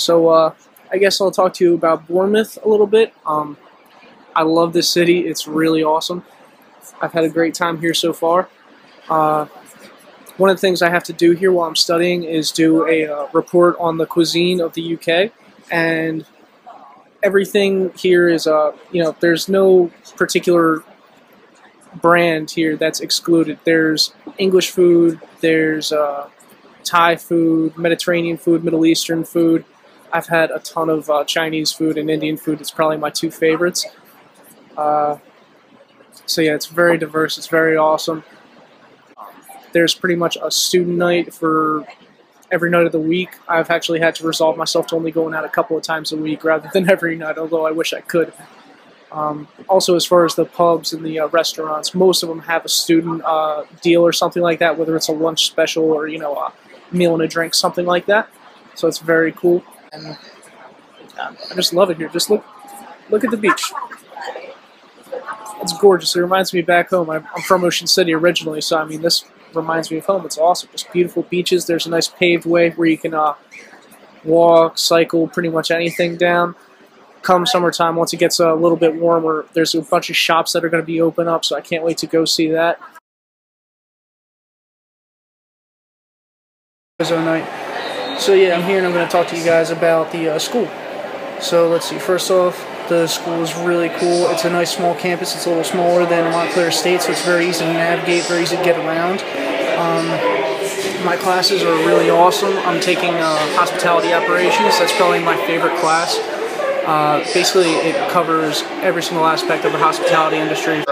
So I guess I'll talk to you about Bournemouth a little bit. I love this city. It's really awesome. I've had a great time here so far. One of the things I have to do here while I'm studying is do a report on the cuisine of the UK, and everything here is, there's no particular brand here that's excluded. There's English food, there's Thai food, Mediterranean food, Middle Eastern food. I've had a ton of Chinese food and Indian food. It's probably my two favorites. So yeah, it's very diverse. It's very awesome. There's pretty much a student night for every night of the week. I've actually had to resolve myself to only going out a couple of times a week rather than every night, although I wish I could. Also, as far as the pubs and the restaurants, most of them have a student deal or something like that, whether it's a lunch special or, a meal and a drink, something like that. So it's very cool. And I just love it here. Just look at the beach. It's gorgeous. It reminds me back home. I'm from Ocean City originally, so I mean, this reminds me of home. It's awesome. Just beautiful beaches. There's a nice paved way where you can walk, cycle, pretty much anything down. Come summertime, once it gets a little bit warmer, there's a bunch of shops that are going to be open up, so I can't wait to go see that. So yeah, I'm here and I'm going to talk to you guys about the school. So let's see, first off, the school is really cool. It's a nice small campus. It's a little smaller than Montclair State, so it's very easy to navigate, very easy to get around. My classes are really awesome. I'm taking hospitality operations. That's probably my favorite class. Basically, it covers every single aspect of the hospitality industry.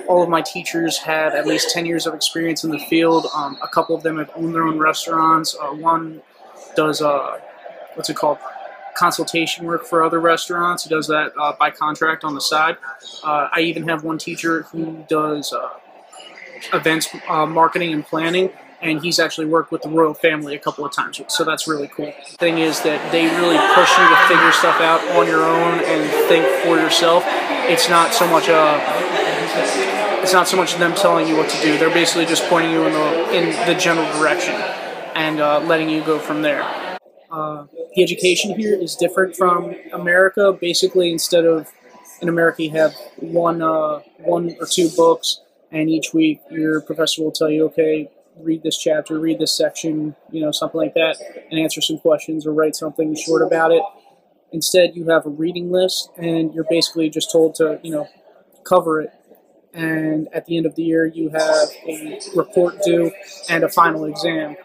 All of my teachers have at least 10 years of experience in the field. A couple of them have owned their own restaurants. One does, consultation work for other restaurants. He does that by contract on the side. I even have one teacher who does events marketing and planning, and he's actually worked with the royal family a couple of times, so that's really cool. The thing is that they really push you to figure stuff out on your own and think for yourself. It's not so much them telling you what to do. They're basically just pointing you in the general direction and letting you go from there. The education here is different from America. Basically, instead of in America you have one or two books, and each week your professor will tell you, okay, read this chapter, read this section, something like that, and answer some questions or write something short about it. Instead, you have a reading list, and you're basically just told to, cover it. And at the end of the year, you have a report due and a final exam.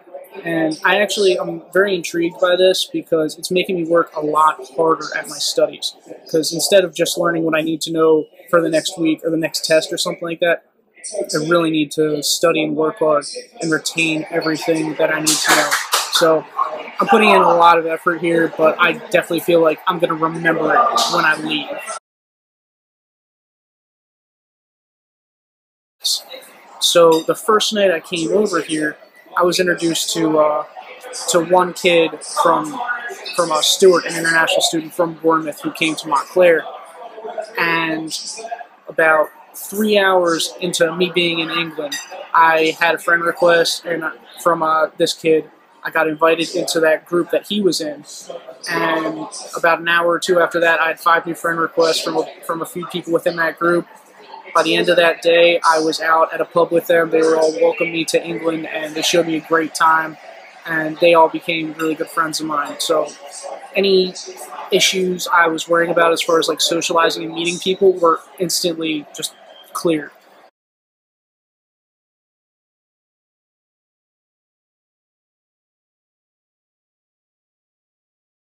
And I'm very intrigued by this because it's making me work a lot harder at my studies. Because instead of just learning what I need to know for the next week or the next test or something like that, I really need to study and work hard and retain everything that I need to know. So I'm putting in a lot of effort here, but I definitely feel like I'm going to remember it when I leave. So the first night I came over here, I was introduced to one kid from Stewart, an international student from Bournemouth who came to Montclair, and about 3 hours into me being in England, I had a friend request, and from this kid, I got invited into that group that he was in. And about an hour or two after that, I had 5 new friend requests from a few people within that group. By the end of that day, I was out at a pub with them. They were all welcomed me to England, and they showed me a great time, and they all became really good friends of mine. So any issues I was worrying about as far as like socializing and meeting people were instantly just cleared.